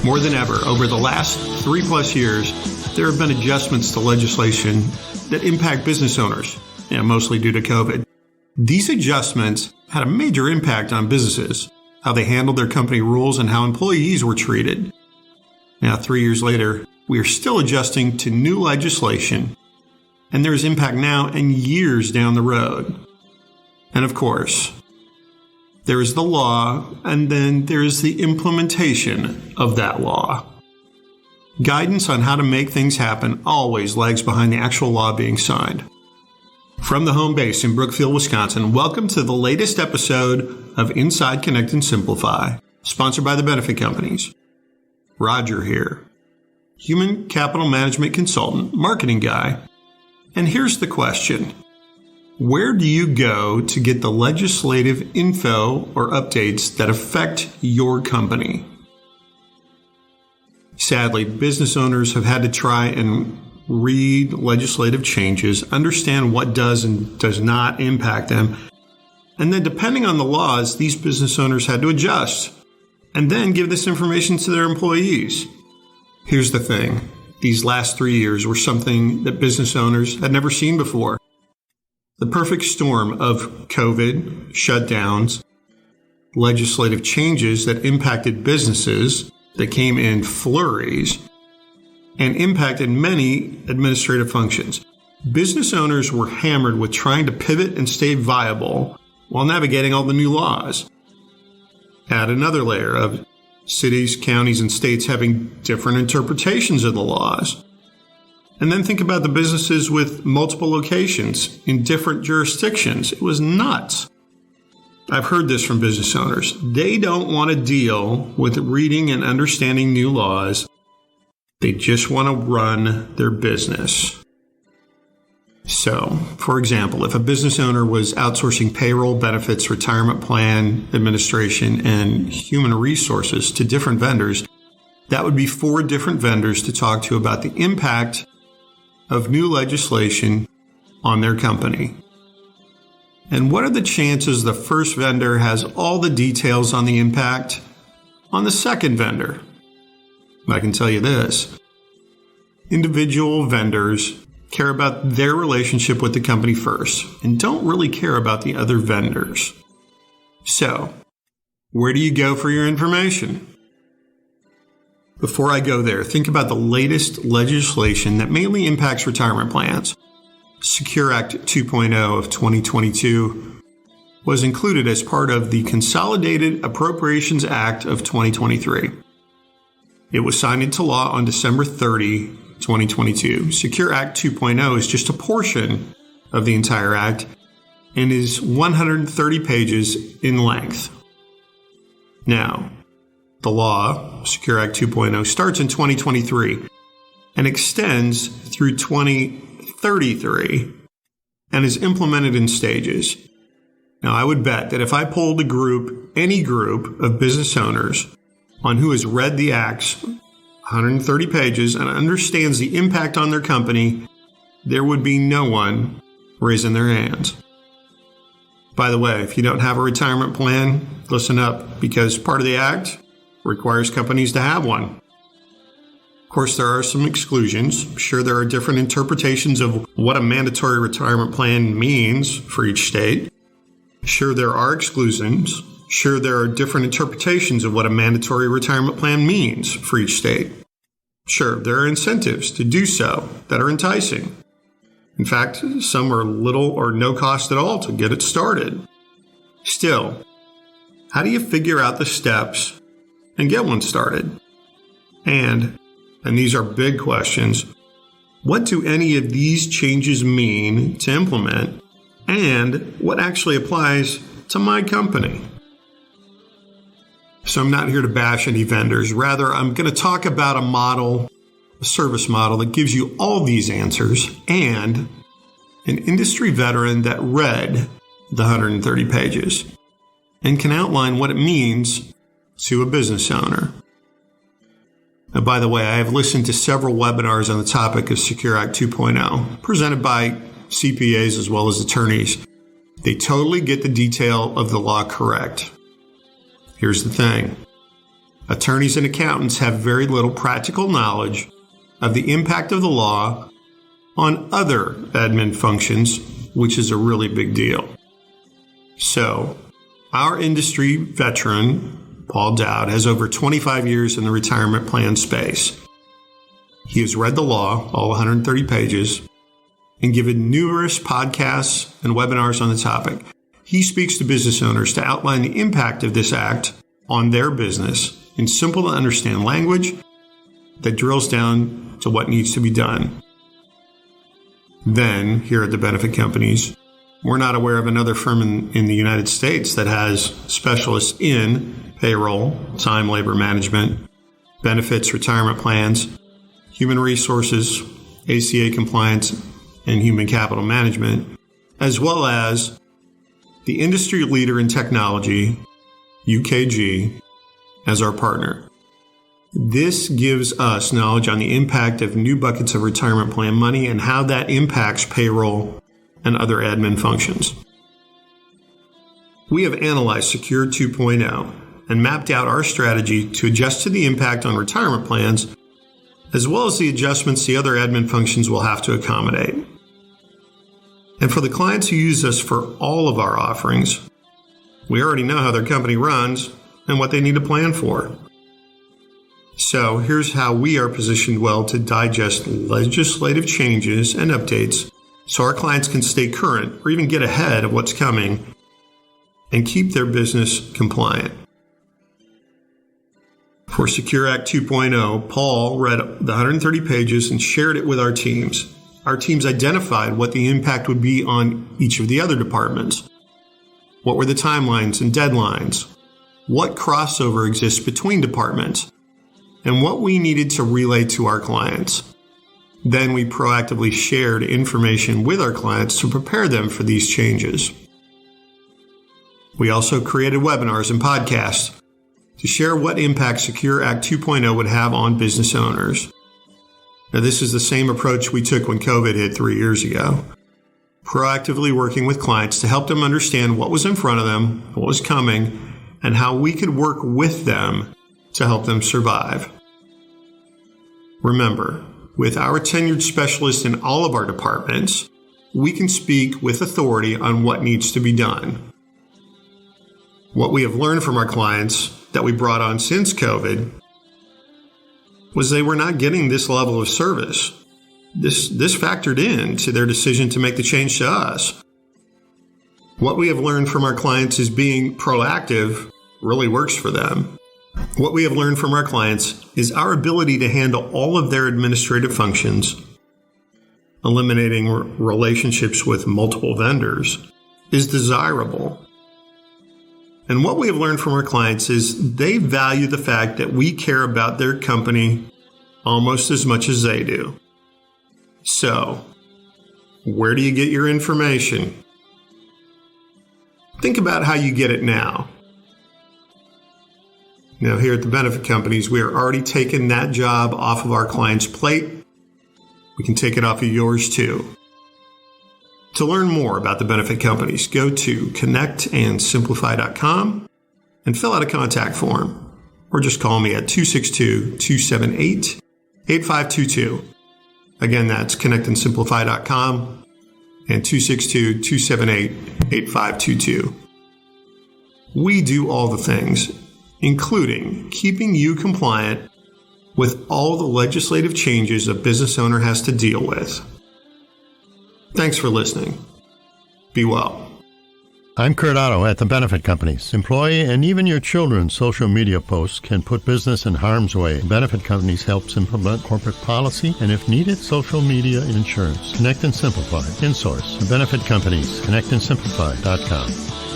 More than ever, over the last 3+ years, there have been adjustments to legislation that impact business owners, mostly due to COVID. These adjustments had a major impact on businesses, how they handled their company rules, and how employees were treated. Now, 3 years later, we are still adjusting to new legislation, and there is impact now and years down the road. And of course, there is the law, and then there is the implementation of that law. Guidance on how to make things happen always lags behind the actual law being signed. From the home base in Brookfield, Wisconsin, welcome to the latest episode of Inside Connect and Simplify, sponsored by the benefit companies. Roger here, human capital management consultant, marketing guy. And here's the question. Where do you go to get the legislative info or updates that affect your company? Sadly, business owners have had to try and read legislative changes, understand what does and does not impact them, and then depending on the laws, these business owners had to adjust and then give this information to their employees. Here's the thing. These last 3 years were something that business owners had never seen before. The perfect storm of COVID, shutdowns, legislative changes that impacted businesses that came in flurries, and impacted many administrative functions. Business owners were hammered with trying to pivot and stay viable while navigating all the new laws. Add another layer of cities, counties, and states having different interpretations of the laws. And then think about the businesses with multiple locations in different jurisdictions. It was nuts. I've heard this from business owners. They don't want to deal with reading and understanding new laws. They just want to run their business. So, for example, if a business owner was outsourcing payroll, benefits, retirement plan, administration, and human resources to different vendors, that would be 4 different vendors to talk to about the impact of new legislation on their company. And what are the chances the first vendor has all the details on the impact on the second vendor? I can tell you this. Individual vendors care about their relationship with the company first and don't really care about the other vendors. So, where do you go for your information? Before I go there, think about the latest legislation that mainly impacts retirement plans. Secure Act 2.0 of 2022 was included as part of the Consolidated Appropriations Act of 2023. It was signed into law on December 30, 2022. Secure Act 2.0 is just a portion of the entire act and is 130 pages in length. Now, the law, Secure Act 2.0, starts in 2023 and extends through 2033 and is implemented in stages. Now, I would bet that if I polled any group of business owners on who has read the Act's 130 pages and understands the impact on their company, there would be no one raising their hands. By the way, if you don't have a retirement plan, listen up, because part of the Act requires companies to have one. Of course, there are some exclusions. I'm sure there are different interpretations of what a mandatory retirement plan means for each state. Sure, there are exclusions. Sure, there are different interpretations of what a mandatory retirement plan means for each state. Sure, there are incentives to do so that are enticing. In fact, some are little or no cost at all to get it started. Still, how do you figure out the steps and get one started? And these are big questions, what do any of these changes mean to implement? And what actually applies to my company? So I'm not here to bash any vendors. Rather, I'm going to talk about a service model that gives you all these answers and an industry veteran that read the 130 pages and can outline what it means to a business owner. Now, by the way, I have listened to several webinars on the topic of Secure Act 2.0, presented by CPAs as well as attorneys. They totally get the detail of the law correct. Here's the thing. Attorneys and accountants have very little practical knowledge of the impact of the law on other admin functions, which is a really big deal. So, our industry veteran, Paul Dowd, has over 25 years in the retirement plan space. He has read the law, all 130 pages, and given numerous podcasts and webinars on the topic. He speaks to business owners to outline the impact of this act on their business in simple to understand language that drills down to what needs to be done. Then, here at the benefit companies, we're not aware of another firm in the United States that has specialists in payroll, time labor management, benefits, retirement plans, human resources, ACA compliance, and human capital management, as well as the industry leader in technology, UKG, as our partner. This gives us knowledge on the impact of new buckets of retirement plan money and how that impacts payroll and other admin functions. We have analyzed Secure 2.0 and mapped out our strategy to adjust to the impact on retirement plans, as well as the adjustments the other admin functions will have to accommodate. And for the clients who use us for all of our offerings, we already know how their company runs and what they need to plan for. So here's how we are positioned well to digest legislative changes and updates so our clients can stay current or even get ahead of what's coming and keep their business compliant. For Secure Act 2.0, Paul read the 130 pages and shared it with our teams. Our teams identified what the impact would be on each of the other departments. What were the timelines and deadlines? What crossover exists between departments? And what we needed to relay to our clients. Then we proactively shared information with our clients to prepare them for these changes. We also created webinars and podcasts to share what impact Secure Act 2.0 would have on business owners. Now, this is the same approach we took when COVID hit 3 years ago. Proactively working with clients to help them understand what was in front of them, what was coming, and how we could work with them to help them survive. Remember, with our tenured specialists in all of our departments, we can speak with authority on what needs to be done. What we have learned from our clients that we brought on since COVID was they were not getting this level of service. This factored into their decision to make the change to us. What we have learned from our clients is being proactive really works for them. What we have learned from our clients is our ability to handle all of their administrative functions, eliminating relationships with multiple vendors, is desirable. And what we have learned from our clients is they value the fact that we care about their company almost as much as they do. So, where do you get your information? Think about how you get it now. Now, here at the benefit companies, we are already taking that job off of our client's plate. We can take it off of yours too. To learn more about the benefit companies, go to connectandsimplify.com and fill out a contact form, or just call me at 262-278-8522. Again, that's connectandsimplify.com and 262-278-8522. We do all the things, including keeping you compliant with all the legislative changes a business owner has to deal with. Thanks for listening. Be well. I'm Kurt Otto at the Benefit Companies. Employee and even your children's social media posts can put business in harm's way. Benefit Companies helps implement corporate policy and, if needed, social media insurance. Connect and Simplify. Insource. The Benefit Companies. connectandsimplify.com.